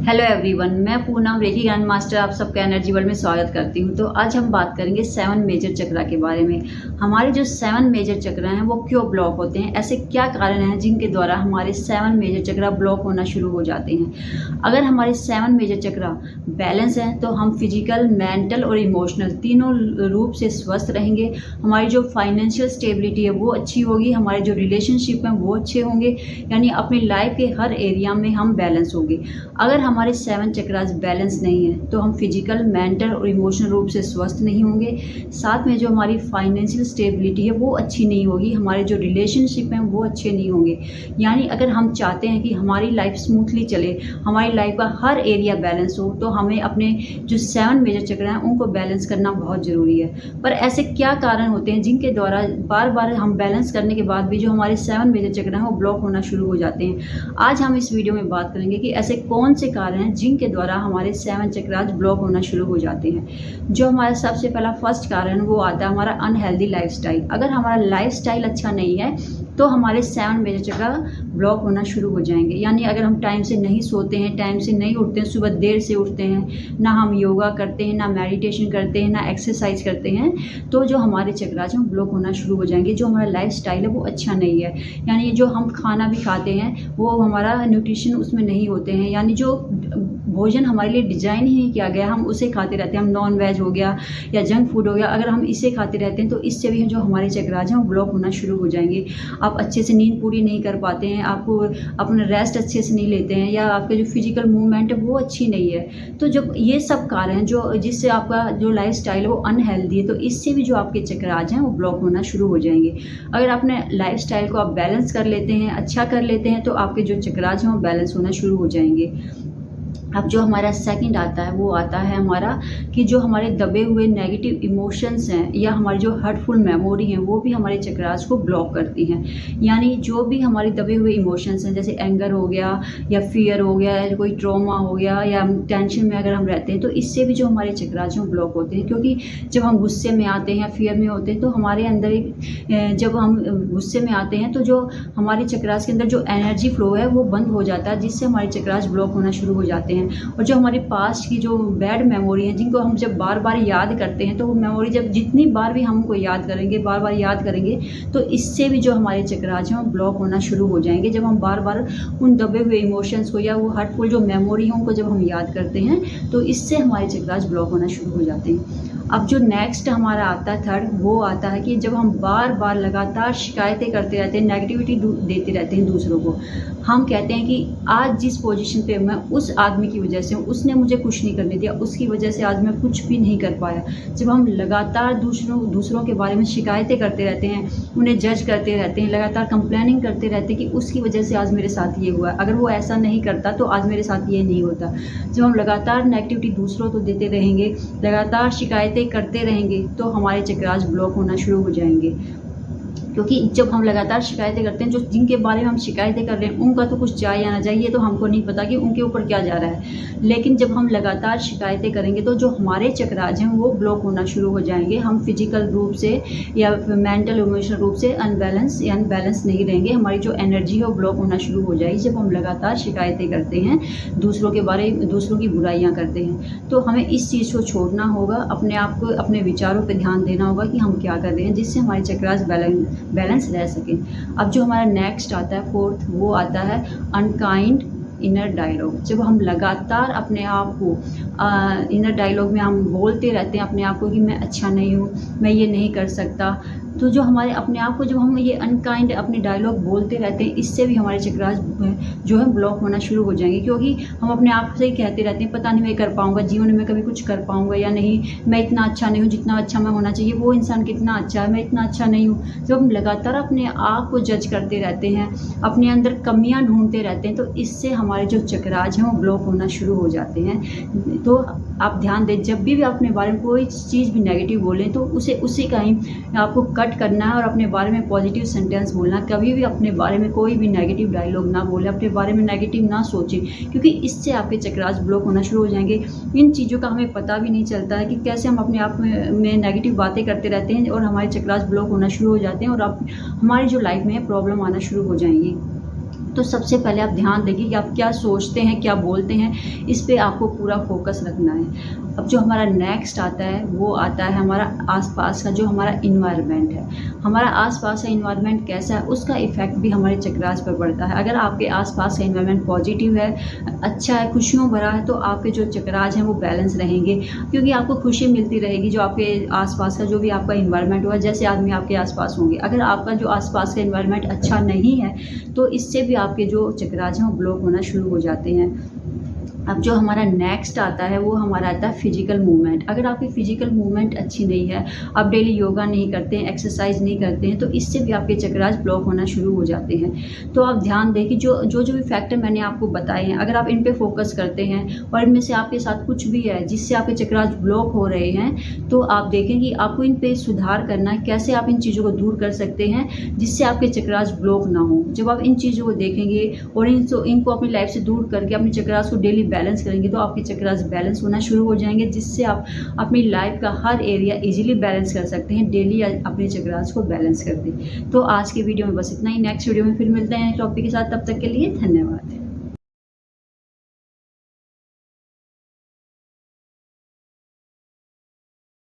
Hello everyone, मैं पूनम रेखी grand master आप सबका एनर्जी वर्ल्ड में स्वागत करती हूं। तो आज हम बात करेंगे 7 मेजर चक्रा के बारे में। हमारे जो 7 मेजर चक्रा हैं वो क्यों ब्लॉक होते हैं, ऐसे क्या कारण हैं जिनके द्वारा हमारे 7 मेजर चक्रा ब्लॉक होना शुरू हो जाते हैं। अगर हमारे 7 मेजर चक्रा बैलेंस हैं तो हम फिजिकल, मेंटल और इमोशनल तीनों रूप से स्वस्थ रहेंगे। हमारी जो फाइनेंशियल स्टेबिलिटी है वो अच्छी होगी, हमारे जो रिलेशनशिप हैं वो अच्छे होंगे, यानी अपनी लाइफ के हर एरिया में हम बैलेंस होंगे। अगर हमारे 7 चक्रास बैलेंस नहीं है तो हम फिजिकल, मेंटल और इमोशनल रूप से स्वस्थ नहीं होंगे। साथ में जो हमारी फाइनेंशियल स्टेबिलिटी है वो अच्छी नहीं होगी, हमारे जो रिलेशनशिप हैं वो अच्छे नहीं होंगे। यानी अगर हम चाहते हैं कि हमारी लाइफ स्मूथली चले, हमारी लाइफ का हर एरिया बैलेंस हो, तो हमें अपने जो 7 मेजर चक्र हैं उनको बैलेंस करना बहुत ज़रूरी है। पर ऐसे क्या कारण होते हैं जिनके द्वारा बार बार हम बैलेंस करने के बाद भी जो हमारे 7 मेजर चक्र हैं वो ब्लॉक होना शुरू हो जाते हैं। आज हम इस वीडियो में बात करेंगे कि ऐसे कौन से कारण हैं जिनके द्वारा हमारे 7 चक्रास ब्लॉक होना शुरू हो जाते हैं। जो हमारा सबसे पहला फर्स्ट कारण वो आता है हमारा अनहेल्दी लाइफस्टाइल। अगर हमारा लाइफस्टाइल अच्छा नहीं है तो हमारे 7 मेजर चक्रा ब्लॉक होना शुरू हो जाएंगे। यानी अगर हम टाइम से नहीं सोते हैं, टाइम से नहीं उठते हैं, सुबह देर से उठते हैं, ना हम योगा करते हैं, ना मेडिटेशन करते हैं, ना एक्सरसाइज करते हैं, तो जो हमारे चक्रास हैं ब्लॉक होना शुरू हो जाएंगे। जो हमारा लाइफस्टाइल है वो अच्छा नहीं है, यानी जो हम खाना भी खाते हैं वो हमारा न्यूट्रिशन उसमें नहीं होते हैं, यानी जो भोजन हमारे लिए डिज़ाइन ही नहीं किया गया हम उसे खाते रहते हैं। हम नॉन वेज हो गया या जंक फूड हो गया, अगर हम इसे खाते रहते हैं तो इससे भी जो हमारे चक्रास हैं वो ब्लॉक होना शुरू हो जाएंगे। आप अच्छे से नींद पूरी नहीं कर पाते हैं, आपको अपना रेस्ट अच्छे से नहीं लेते हैं, या आपके जो फिजिकल मूवमेंट है वो अच्छी नहीं है। तो जब ये सब कारण हैं जो जिससे आपका जो लाइफ स्टाइल है वो अनहेल्दी है, तो इससे भी जो आपके चक्रास हैं वो ब्लॉक होना शुरू हो जाएंगे। अगर अपने लाइफ स्टाइल को आप बैलेंस कर लेते हैं, अच्छा कर लेते हैं, तो आपके जो चक्रास हैं वो बैलेंस होना शुरू हो जाएंगे। अब जो हमारा सेकंड आता है वो आता है हमारा कि जो हमारे दबे हुए नेगेटिव इमोशंस हैं या हमारी जो हर्टफुल मेमोरी हैं वो भी हमारे चक्रास को ब्लॉक करती हैं। यानी जो भी हमारे दबे हुए इमोशंस हैं, जैसे एंगर हो गया या फियर हो गया या कोई ट्रॉमा हो गया या टेंशन में अगर हम रहते हैं, तो इससे भी जो हमारे चक्रास हैं ब्लॉक होते हैं। क्योंकि जब हम गुस्से में आते हैं या फियर में होते हैं तो हमारे अंदर एक जब हम गुस्से में आते हैं तो जो हमारे चक्रास के अंदर जो एनर्जी फ्लो है वो बंद हो जाता है, जिससे हमारे चक्रास ब्लॉक होना शुरू हो जाते हैं। और जो हमारे पास्ट की जो बैड मेमोरी है जिनको हम जब बार बार याद करते हैं, तो वो मेमोरी जब जितनी बार भी हम उनको याद करेंगे, बार बार याद करेंगे, तो इससे भी जो हमारे चक्रास हैं वो ब्लॉक होना शुरू हो जाएंगे। जब हम बार बार उन दबे हुए इमोशंस को या वो हर्टफुल जो मेमोरी हैं उनको जब हम याद करते हैं तो इससे हमारे चक्रास ब्लॉक होना शुरू हो जाते हैं। अब जो नेक्स्ट हमारा आता है थर्ड, वो आता है कि जब हम बार बार लगातार शिकायतें करते रहते हैं, नेगेटिविटी देते रहते हैं दूसरों को। हम कहते हैं कि आज जिस पोजीशन पे मैं, उस आदमी की वजह से हूँ, उसने मुझे कुछ नहीं करने दिया, उसकी वजह से आज मैं कुछ भी नहीं कर पाया। जब हम लगातार दूसरों के बारे में शिकायतें करते रहते हैं, उन्हें जज करते रहते हैं, लगातार कंप्लेनिंग करते रहते हैं कि उसकी वजह से आज मेरे साथ ये हुआ, अगर वो ऐसा नहीं करता तो आज मेरे साथ ये नहीं होता। जब हम लगातार नेगेटिविटी दूसरों को देते रहेंगे, लगातार शिकायतें करते रहेंगे, तो हमारे चक्रास ब्लॉक होना शुरू हो जाएंगे। क्योंकि जब हम लगातार शिकायतें करते हैं, जो जिनके बारे में हम शिकायतें कर रहे हैं उनका तो कुछ जाए या ना जाए, ये तो हमको नहीं पता कि उनके ऊपर क्या जा रहा है। लेकिन जब हम लगातार शिकायतें करेंगे तो जो हमारे चक्रास हैं वो ब्लॉक होना शुरू हो जाएंगे। हम फिजिकल रूप से या मेंटल इमोशनल रूप से अनबैलेंस नहीं रहेंगे, हमारी जो एनर्जी है वो ब्लॉक होना शुरू हो जाएगी। जब हम लगातार शिकायतें करते हैं, दूसरों की बुराइयाँ करते हैं, तो हमें इस चीज़ को छोड़ना होगा, अपने आप को, अपने विचारों पर ध्यान देना होगा कि हम क्या कर रहे हैं, जिससे हमारे चक्रास बैलेंस रह सके। अब जो हमारा नेक्स्ट आता है फोर्थ, वो आता है अनकाइंड इनर डायलॉग। जब हम लगातार अपने आप को इनर डायलॉग में हम बोलते रहते हैं अपने आप को कि मैं अच्छा नहीं हूँ, मैं ये नहीं कर सकता, तो जो हमारे अपने आप को जब हम ये अनकाइंड अपने डायलॉग बोलते रहते हैं, इससे भी हमारे चक्रास जो है ब्लॉक होना शुरू हो जाएंगे। क्योंकि हम अपने आप से ही कहते रहते हैं पता नहीं मैं कर पाऊँगा, जीवन में कभी कुछ कर पाऊँगा या नहीं, मैं इतना अच्छा नहीं हूँ जितना अच्छा मैं होना चाहिए, वो इंसान कितना अच्छा है, मैं इतना अच्छा नहीं हूँ। जब हम लगातार अपने आप को जज करते रहते हैं, अपने अंदर कमियाँ ढूंढते रहते हैं, तो इससे हमारे जो चक्रास हैं वो ब्लॉक होना शुरू हो जाते हैं। तो आप ध्यान दें, जब भी आप अपने बारे में कोई चीज़ भी नेगेटिव बोलें तो उसी का ही आपको कट करना है और अपने बारे में पॉजिटिव सेंटेंस बोलना। कभी भी अपने बारे में कोई भी नेगेटिव डायलॉग ना बोले, अपने बारे में नेगेटिव ना सोचें, क्योंकि इससे आपके चक्रास ब्लॉक होना शुरू हो जाएंगे। इन चीज़ों का हमें पता भी नहीं चलता है कि कैसे हम अपने आप में नेगेटिव बातें करते रहते हैं और हमारे चक्रास ब्लॉक होना शुरू हो जाते हैं और हमारी जो लाइफ में प्रॉब्लम आना शुरू हो जाएंगी। तो सबसे पहले आप ध्यान देंगे कि आप क्या सोचते हैं, क्या बोलते हैं, इस पे आपको पूरा फोकस रखना है। अब जो हमारा नेक्स्ट आता है वो आता है हमारा आसपास का जो हमारा इन्वायरमेंट है। हमारा आसपास का इन्वायरमेंट कैसा है उसका इफ़ेक्ट भी हमारे चक्रास पर पड़ता है। अगर आपके आसपास का इन्वायरमेंट पॉजिटिव है, अच्छा है, खुशियों भरा है, तो आपके जो चक्रास हैं वो बैलेंस रहेंगे, क्योंकि आपको खुशी मिलती रहेगी जो आपके आसपास का जो भी आपका इन्वायरमेंट हुआ, जैसे आदमी आपके आसपास होंगे। अगर आपका जो आसपास का इन्वायरमेंट अच्छा नहीं है तो इससे भी आपके जो चक्रास हैं वो ब्लॉक होना शुरू हो जाते हैं। अब जो हमारा नेक्स्ट आता है वो हमारा आता है फिजिकल मूवमेंट। अगर आपकी फिजिकल मूवमेंट अच्छी नहीं है, आप डेली योगा नहीं करते हैं, एक्सरसाइज नहीं करते हैं, तो इससे भी आपके चक्रास ब्लॉक होना शुरू हो जाते हैं। तो आप ध्यान दें कि जो भी फैक्टर मैंने आपको बताए हैं, अगर आप इन पे फोकस करते हैं और इनमें से आपके साथ कुछ भी है जिससे आपके चक्रास ब्लॉक हो रहे हैं, तो आप देखें कि आपको इन पे सुधार करना है, कैसे आप इन चीज़ों को दूर कर सकते हैं जिससे आपके चक्रास ब्लॉक ना हो। जब आप इन चीज़ों को देखेंगे और इनको अपनी लाइफ से दूर करके अपने चक्रास को डेली बैलेंस करेंगे, तो आपके चक्रास बैलेंस होना शुरू हो जाएंगे, जिससे आप अपनी लाइफ का हर एरिया इजीली बैलेंस कर सकते हैं। डेली अपने चक्रास को बैलेंस कर दें। तो आज की वीडियो में बस इतना ही। नेक्स्ट वीडियो में फिर मिलते हैं टॉपिक के साथ। तब तक के लिए धन्यवाद।